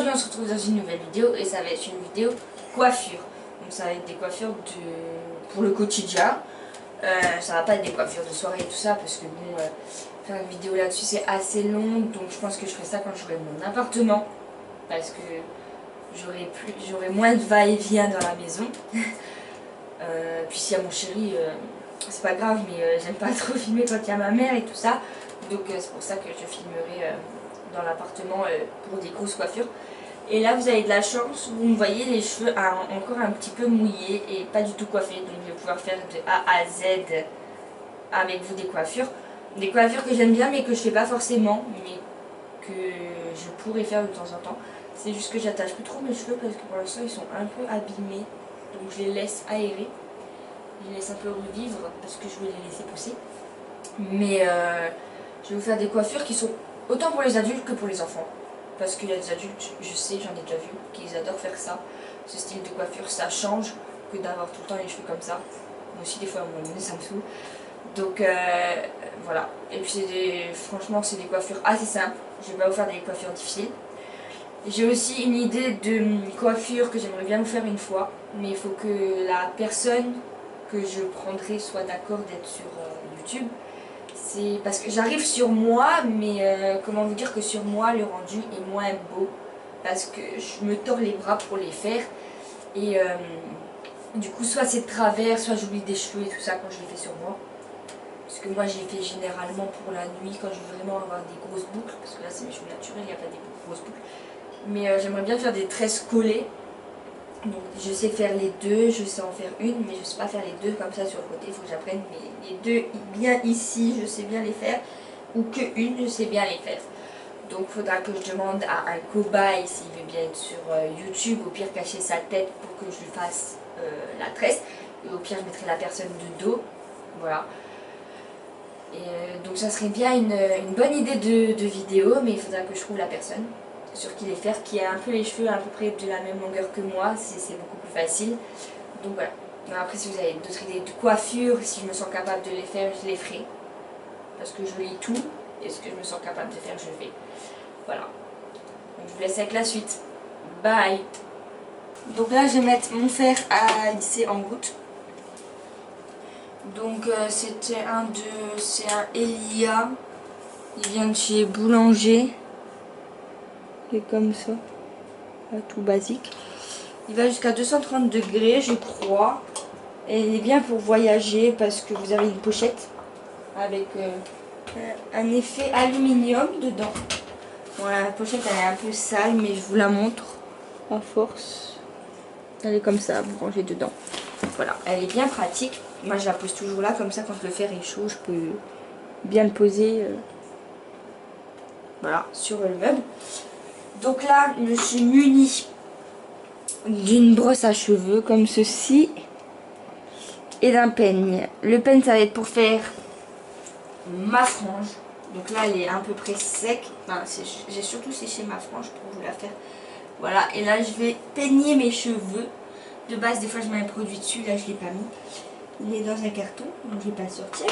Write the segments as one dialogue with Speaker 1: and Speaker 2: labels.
Speaker 1: aujourd'hui on se retrouve dans une nouvelle vidéo et ça va être une vidéo coiffure. Donc ça va être des coiffures pour le quotidien. Ça va pas être des coiffures de soirée et tout ça parce que bon, faire une vidéo là-dessus c'est assez long. Donc je pense que je ferai ça quand j'aurai mon appartement. Parce que j'aurai moins de va-et-vient dans la maison. Puis s'il y a mon chéri, c'est pas grave, mais j'aime pas trop filmer quand il y a ma mère et tout ça. Donc c'est pour ça que je filmerai dans l'appartement pour des grosses coiffures. Et là vous avez de la chance, vous me voyez les cheveux encore un petit peu mouillés et pas du tout coiffés. Donc je vais pouvoir faire de A à Z avec vous des coiffures. Des coiffures que j'aime bien mais que je fais pas forcément, mais que je pourrais faire de temps en temps. C'est juste que j'attache plus trop mes cheveux parce que pour l'instant ils sont un peu abîmés. Donc je les laisse aérer. Je les laisse un peu revivre parce que je veux les laisser pousser. Mais je vais vous faire des coiffures qui sont autant pour les adultes que pour les enfants. Parce qu'il y a des adultes, je sais, j'en ai déjà vu, qu'ils adorent faire ça. Ce style de coiffure, ça change que d'avoir tout le temps les cheveux comme ça. Moi aussi des fois à un moment donné ça me saoule. Donc voilà. Et puis franchement c'est des coiffures assez simples. Je vais pas vous faire des coiffures difficiles. J'ai aussi une idée de coiffure que j'aimerais bien vous faire une fois. Mais il faut que la personne que je prendrai soit d'accord d'être sur YouTube. C'est parce que j'arrive sur moi, mais comment vous dire que sur moi le rendu est moins beau. Parce que je me tords les bras pour les faire. Et du coup soit c'est de travers, soit j'oublie des cheveux et tout ça quand je les fais sur moi. Parce que moi j'ai fait généralement pour la nuit quand je veux vraiment avoir des grosses boucles. Parce que là c'est mes cheveux naturels, il n'y a pas des grosses boucles. Mais j'aimerais bien faire des tresses collées. Donc je sais faire les deux, je sais en faire une, mais je sais pas faire les deux comme ça sur le côté. Il faut que j'apprenne. Mais les deux bien ici, je sais bien les faire. Ou que une, je sais bien les faire. Donc il faudra que je demande à un cobaye s'il veut bien être sur YouTube. Au pire cacher sa tête pour que je lui fasse la tresse. Et au pire je mettrai la personne de dos. Voilà. Et donc ça serait bien une bonne idée de vidéo, mais il faudra que je trouve la personne sur qui les faire, qui a un peu les cheveux à peu près de la même longueur que moi, c'est beaucoup plus facile. Donc voilà. Après si vous avez d'autres idées de coiffure, si je me sens capable de les faire, je les ferai. Parce que je lis tout, et ce que je me sens capable de faire, je le fais. Voilà. Donc je vous laisse avec la suite. Bye. Donc là je vais mettre mon fer à lisser en gouttes. Donc c'est un Elia. Il vient de chez Boulanger. Il est comme ça. Là, tout basique. Il va jusqu'à 230 degrés je crois. Et il est bien pour voyager parce que vous avez une pochette avec un effet aluminium dedans. Bon, la pochette elle est un peu sale mais je vous la montre à force. Elle est comme ça, vous rangez dedans. Voilà, elle est bien pratique. Moi je la pose toujours là, comme ça quand le fer est chaud, je peux bien le poser voilà, sur le meuble. Donc là, je suis munie d'une brosse à cheveux comme ceci et d'un peigne. Le peigne ça va être pour faire ma frange. Donc là elle est à peu près sec. Enfin, j'ai surtout séché ma frange pour vous la faire. Voilà, et là je vais peigner mes cheveux. De base des fois je mets un produit dessus, là je ne l'ai pas mis. Il est dans un carton, donc je ne vais pas le sortir.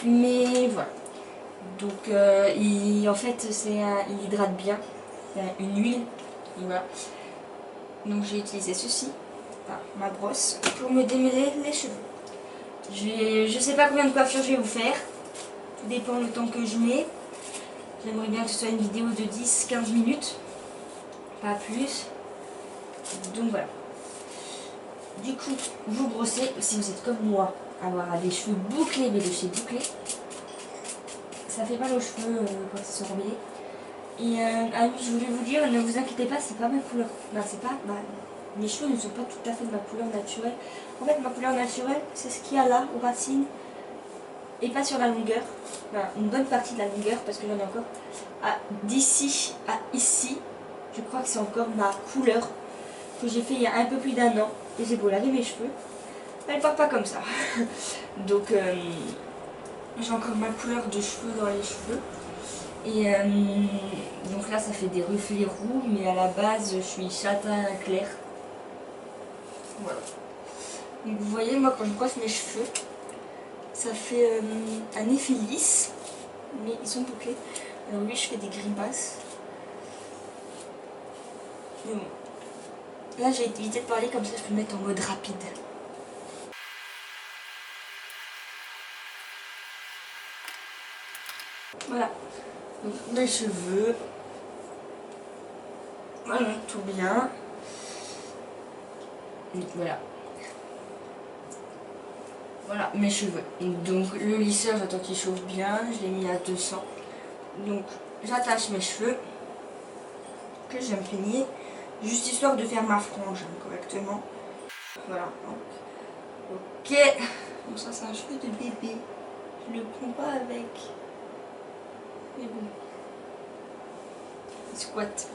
Speaker 1: Mais voilà. Donc en fait il hydrate bien. Il y a une huile. Et voilà. Donc j'ai utilisé ceci, enfin, ma brosse, pour me démêler les cheveux. Je sais pas combien de coiffures je vais vous faire. Tout dépend du temps que je mets. J'aimerais bien que ce soit une vidéo de 10-15 minutes. Pas plus. Donc voilà. Du coup, vous brossez, si vous êtes comme moi, avoir des cheveux bouclés, mais de chez bouclés, ça fait mal aux cheveux quand ils sont remêlés. Et ah oui, je voulais vous dire, ne vous inquiétez pas, c'est pas ma couleur. Ben, c'est pas, mes cheveux ne sont pas tout à fait de ma couleur naturelle. En fait, ma couleur naturelle, c'est ce qu'il y a là, aux racines, et pas sur la longueur. Ben, une bonne partie de la longueur, parce que j'en ai encore. D'ici à ici, je crois que c'est encore ma couleur que j'ai fait il y a un peu plus d'1 an. Et j'ai beau laver mes cheveux, elle part pas comme ça. Donc j'ai encore ma couleur de cheveux dans les cheveux. Et donc là ça fait des reflets roux, mais à la base je suis châtain clair. Voilà. Donc vous voyez, moi quand je brosse mes cheveux, ça fait un effet lisse, mais ils sont bouclés. Alors oui, je fais des grimaces. Mais bon. Là j'ai évité de parler comme ça je peux le mettre en mode rapide. Voilà. Donc les cheveux. Voilà, tout bien. Donc voilà. Voilà mes cheveux. Donc le lisseur, j'attends qu'il chauffe bien. Je l'ai mis à 200. Donc j'attache mes cheveux. Que je vais me peigner. Juste histoire de faire ma frange correctement. Voilà. Donc, ok. Donc ça c'est un cheveu de bébé. Je le prends pas avec. Mais bon. Il squatte.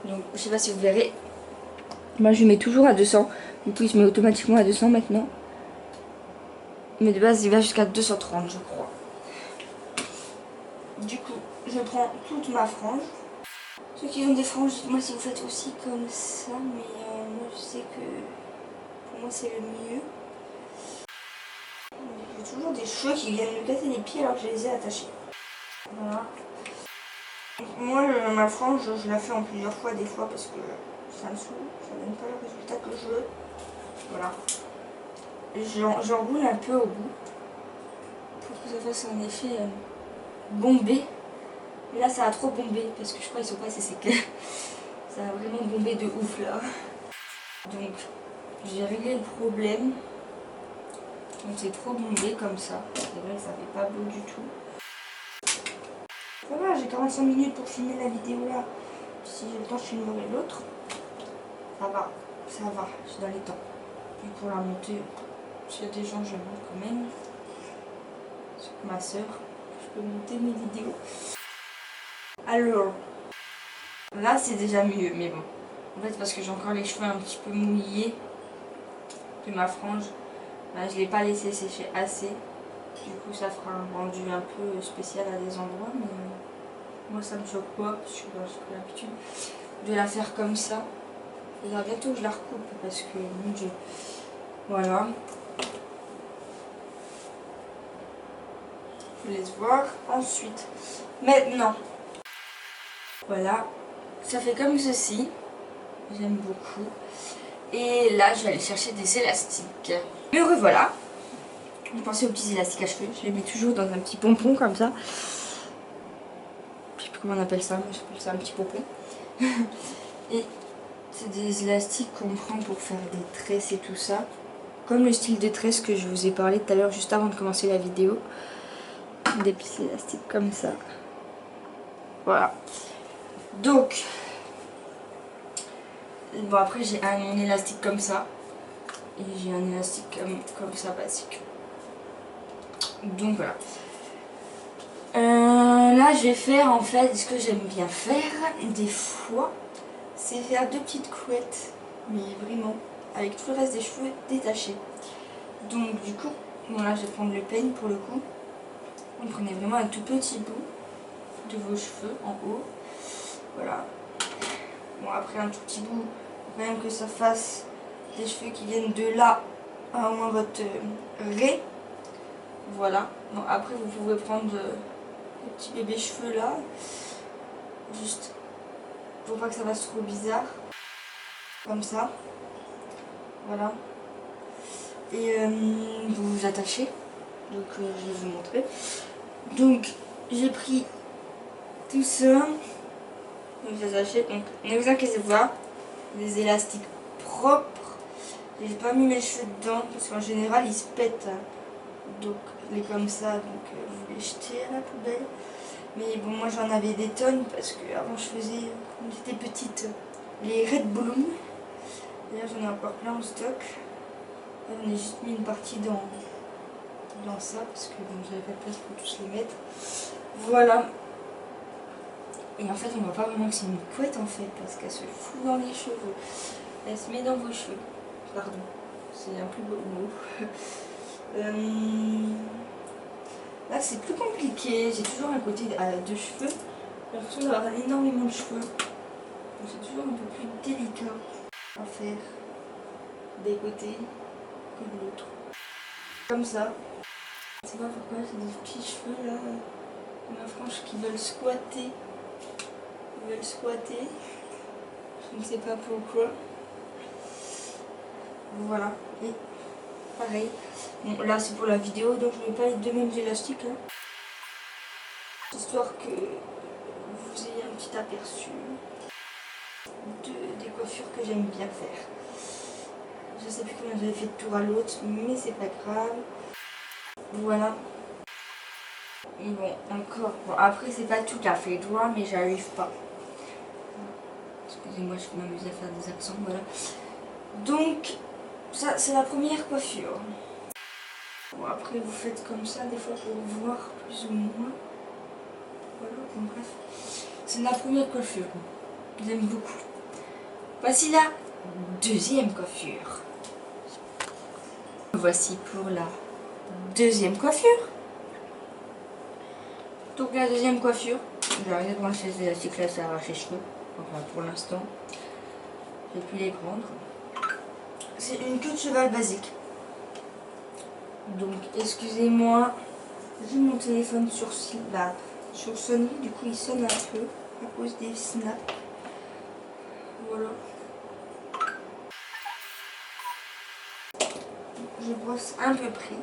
Speaker 1: Donc je sais pas si vous verrez. Moi je mets toujours à 200. Du coup il se met automatiquement à 200 maintenant. Mais de base il va jusqu'à 230 je crois. Du coup je prends toute ma frange. Ceux qui ont des franges, dites-moi si vous faites aussi comme ça. Mais moi je sais que pour moi c'est le mieux. J'ai toujours des cheveux qui viennent me casser les pieds alors que je les ai attachés. Voilà. Moi ma frange je la fais en plusieurs fois des fois parce que ça me saoule. Ça donne pas le résultat que je veux. Voilà. J'enroule un peu au bout pour que ça fasse un effet bombé. Mais là ça a trop bombé parce que je crois qu'ils sont pas assez secs. Ça a vraiment bombé de ouf là. Donc j'ai réglé le problème. Donc c'est trop bombé comme ça. C'est vrai que ça fait pas beau du tout. Voilà, j'ai 45 minutes pour filmer la vidéo là. Si j'ai le temps je filmerai l'autre. Ça va, je suis dans les temps. Et pour la montée, s'il y a des gens je monte quand même. Sur ma soeur, je peux monter mes vidéos. Alors, là c'est déjà mieux, mais bon. En fait parce que j'ai encore les cheveux un petit peu mouillés de ma frange. Là, je ne l'ai pas laissé sécher assez. Du coup ça fera un rendu un peu spécial à des endroits. Mais moi ça me choque pas parce que j'ai pris l'habitude de la faire comme ça. Il faudra bientôt que je la recoupe parce que mon dieu. Voilà. Je vous laisse voir. Ensuite, maintenant. Voilà. Ça fait comme ceci. J'aime beaucoup. Et là, je vais aller chercher des élastiques. Me revoilà. Je pensais aux petits élastiques à cheveux. Je les mets toujours dans un petit pompon comme ça. Je sais plus comment on appelle ça, mais j'appelle ça un petit pompon. Et c'est des élastiques qu'on prend pour faire des tresses et tout ça. Comme le style de tresse que je vous ai parlé tout à l'heure, juste avant de commencer la vidéo. Des petits élastiques comme ça. Voilà. Donc, bon après j'ai un élastique comme ça. Et j'ai un élastique comme ça basique. Donc voilà. Là je vais faire en fait ce que j'aime bien faire des fois. C'est faire deux petites couettes. Mais vraiment avec tout le reste des cheveux détachés. Donc du coup, bon là je vais prendre le peigne pour le coup. Vous prenez vraiment un tout petit bout de vos cheveux en haut. Voilà. Bon après un tout petit bout, faut quand même que ça fasse des cheveux qui viennent de là à au moins votre raie. Voilà. Bon après vous pouvez prendre les petits bébés cheveux là. Juste pour pas que ça fasse trop bizarre. Comme ça. Voilà. Et vous vous attachez. Donc je vais vous montrer. Donc j'ai pris tout ça. Donc j'attache. Donc ne vous inquiétez pas. Des élastiques propres. J'ai pas mis mes cheveux dedans parce qu'en général ils se pètent. Donc les comme ça, donc vous les jetez à la poubelle. Mais bon moi j'en avais des tonnes parce que avant je faisais quand j'étais petite les Red Balloon. D'ailleurs j'en ai encore plein en stock. Là, j'en ai juste mis une partie dans ça parce que bon, j'avais pas de place pour tous les mettre. Voilà. Et en fait on voit pas vraiment que c'est une couette en fait parce qu'elle se fout dans les cheveux. Elle se met dans vos cheveux. Pardon. C'est un plus beau mot. Là c'est plus compliqué. J'ai toujours un côté de cheveux. J'ai l'impression d'avoir énormément de cheveux. C'est toujours un peu plus délicat à faire des côtés que de l'autre. Comme ça. Je sais pas pourquoi j'ai des petits cheveux là. Ma frange qui veulent squatter. Ils veulent squatter. Je ne sais pas pourquoi. Voilà. Et pareil. Bon, là c'est pour la vidéo, donc je ne mets pas les deux mêmes élastiques. Hein. Histoire que vous ayez un petit aperçu des coiffures que j'aime bien faire. Je sais plus combien j'avais fait de tour à l'autre, mais c'est pas grave. Voilà. Et bon, encore. Bon, après, c'est pas tout à fait droit, mais j'arrive pas. Excusez-moi, je peux m'amuser à faire des accents, voilà. Donc, ça, c'est la première coiffure. Bon, après, vous faites comme ça, des fois, pour voir plus ou moins. Voilà, bon, bref. C'est la première coiffure. J'aime beaucoup. Voici la deuxième coiffure. Voici pour la deuxième coiffure. Donc la deuxième coiffure, j'ai arrêté de brancher les élastiques là, ça arrache les cheveux. Enfin pour l'instant, j'ai pu les prendre. C'est une queue de cheval basique. Donc excusez-moi, j'ai mon téléphone sur sonnerie, du coup il sonne un peu à cause des snaps. Voilà. Je brosse un peu près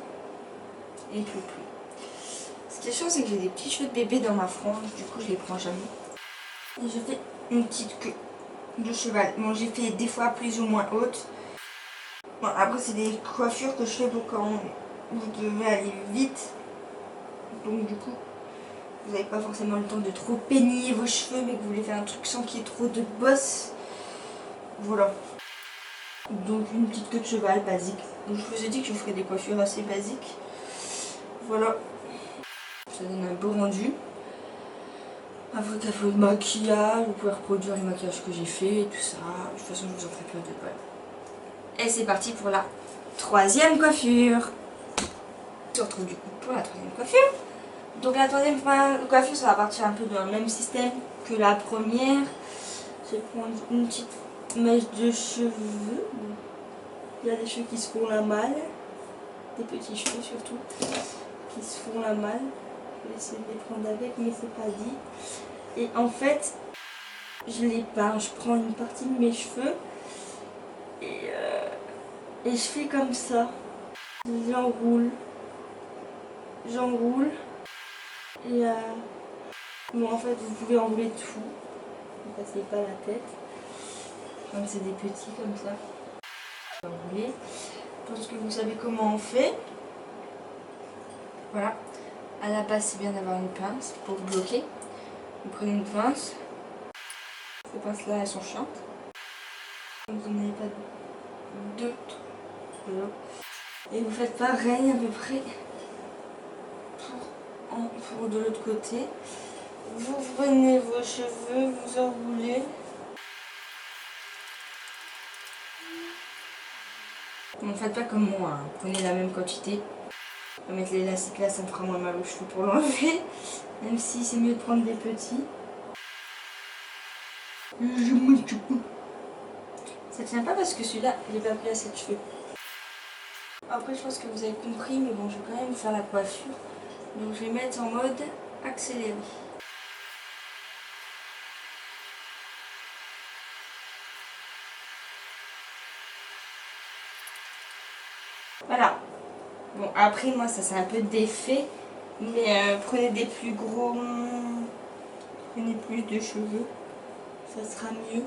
Speaker 1: et tout plus. Ce qui est chiant, c'est que j'ai des petits cheveux de bébé dans ma frange, du coup je les prends jamais. Et je fais une petite queue de cheval. Bon, j'ai fait des fois plus ou moins haute. Bon, après c'est des coiffures que je fais pour quand vous devez aller vite. Donc du coup, vous n'avez pas forcément le temps de trop peigner vos cheveux, mais que vous voulez faire un truc sans qu'il y ait trop de bosse. Voilà. Donc une petite queue de cheval basique. Donc, je vous ai dit que je ferais des coiffures assez basiques. Voilà. Ça donne un beau rendu. Avec un peu de maquillage, vous pouvez reproduire les maquillages que j'ai fait et tout ça. De toute façon, je vous en ferai plein de balles. Et c'est parti pour la troisième coiffure. On se retrouve du coup pour la troisième coiffure. Donc la troisième coiffure, ça va partir un peu dans le même système que la première. Je vais prendre une petite mèche de cheveux. Il y a des cheveux qui se font la malle. Des petits cheveux surtout. Qui se font la malle. Je vais essayer de les prendre avec, mais c'est pas dit. Et en fait, je les peins. Je prends une partie de mes cheveux. Et je fais comme ça. J'enroule. J'enroule. Et bon, en fait, vous pouvez enrouler tout. Ne passez pas la tête. Comme c'est des petits comme ça. Enrouler. Je pense que vous savez comment on fait. Voilà. À la base, c'est bien d'avoir une pince pour bloquer. Vous prenez une pince. Ces pinces-là, elles sont chiantes. Vous n'en avez pas d'autres. Voilà. Et vous faites pareil à peu près pour de l'autre côté. Vous prenez vos cheveux, vous enroulez. Ne faites pas comme moi, hein. Prenez la même quantité. Je vais mettre l'élastique là, ça me fera moins mal aux cheveux pour l'enlever. Même si c'est mieux de prendre des petits. Ça tient pas parce que celui-là, il est pas pris assez de cheveux. Après, je pense que vous avez compris, mais bon, je vais quand même faire la coiffure. Donc, je vais mettre en mode accéléré. Voilà. Bon, après, moi, ça c'est un peu d'effet. Mais prenez des plus gros. Prenez plus de cheveux. Ça sera mieux.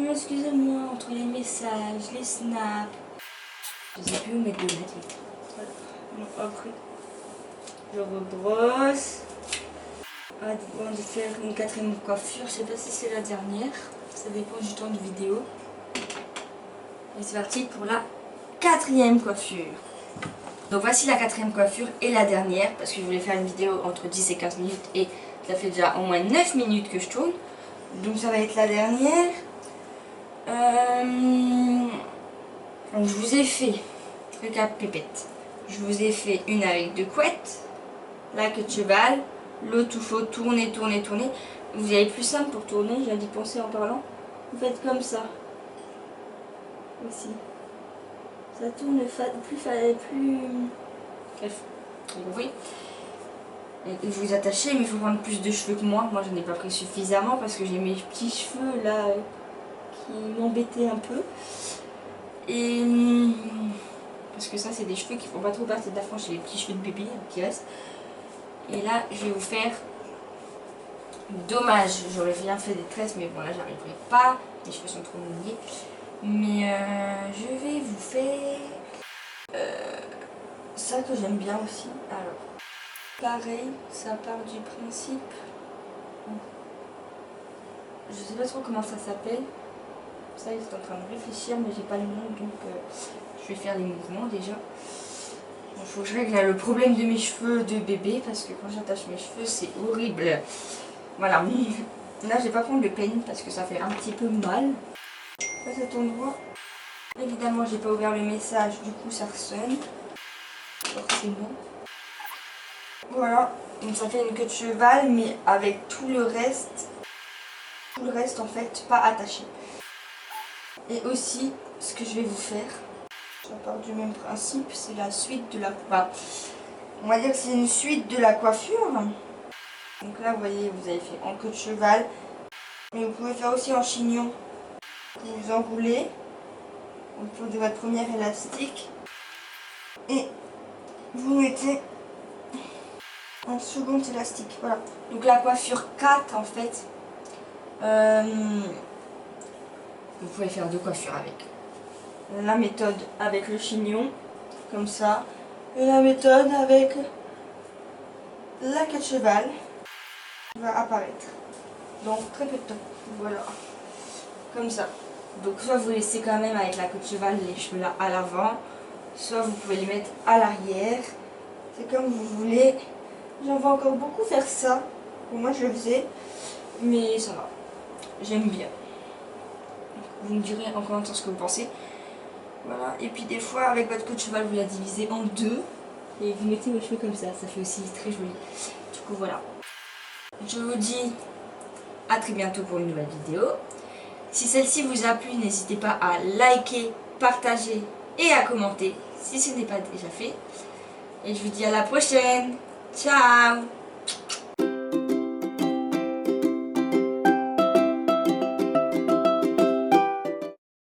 Speaker 1: Excusez-moi, entre les messages, les snaps. Je sais plus où mettre de mettre. Voilà. Bon, après, je rebrosse. Avant de faire une quatrième coiffure, je sais pas si c'est la dernière. Ça dépend du temps de vidéo. Et c'est parti pour la quatrième coiffure. Donc voici la quatrième coiffure et la dernière, parce que je voulais faire une vidéo entre 10 et 15 minutes et ça fait déjà au moins 9 minutes que je tourne. Donc ça va être la dernière. Donc je vous ai fait, récap pépette, je vous ai fait une avec deux couettes, la queue de cheval, l'autre où il faut tourner, tourner, tourner. Vous avez plus simple pour tourner, je viens d'y penser en parlant. Vous faites comme ça. Aussi. Ça tourne plus... Bref, vous voyez. Et vous attachez, mais il faut prendre plus de cheveux que moi. Moi, j'en ai pas pris suffisamment parce que j'ai mes petits cheveux là qui m'embêtaient un peu. Et parce que ça, c'est des cheveux qui font pas trop partie de la frange, c'est les petits cheveux de bébé qui restent. Et là, je vais vous faire. Dommage, j'aurais bien fait des tresses, mais bon, là, j'arriverai pas. Les cheveux sont trop mouillés. Mais je vais vous faire ça que j'aime bien aussi. Alors, pareil, ça part du principe. Je sais pas trop comment ça s'appelle. Ça, il est en train de réfléchir, mais j'ai pas le nom, donc je vais faire les mouvements déjà. Il faut que je règle le problème de mes cheveux de bébé, parce que quand j'attache mes cheveux, c'est horrible. Voilà. Là, je vais pas prendre le peigne parce que ça fait un petit peu mal. À cet endroit, évidemment, j'ai pas ouvert le message, du coup, ça ressonne. Forcément. Voilà. Donc, ça fait une queue de cheval, mais avec tout le reste. Tout le reste, en fait, pas attaché. Et aussi, ce que je vais vous faire, ça part du même principe, c'est la suite de la coiffure. On va dire que c'est une suite de la coiffure. Donc là, vous voyez, vous avez fait en queue de cheval. Mais vous pouvez faire aussi en chignon. Vous enroulez autour de votre premier élastique. Et vous mettez un second élastique. Voilà. Donc la coiffure 4, en fait. Vous pouvez faire deux coiffures avec. La méthode avec le chignon, comme ça. Et la méthode avec la queue de cheval va apparaître dans très peu de temps. Voilà. Comme ça. Donc soit vous laissez quand même avec la queue de cheval les cheveux là à l'avant, soit vous pouvez les mettre à l'arrière. C'est comme vous voulez. J'en vais encore beaucoup faire ça. Pour moi je le faisais. Mais ça va. J'aime bien. Vous me direz en commentaire ce que vous pensez. Voilà. Et puis des fois avec votre queue de cheval vous la divisez en deux. Et vous mettez vos cheveux comme ça. Ça fait aussi très joli. Du coup voilà. Je vous dis à très bientôt pour une nouvelle vidéo. Si celle-ci vous a plu, n'hésitez pas à liker, partager et à commenter si ce n'est pas déjà fait. Et je vous dis à la prochaine. Ciao!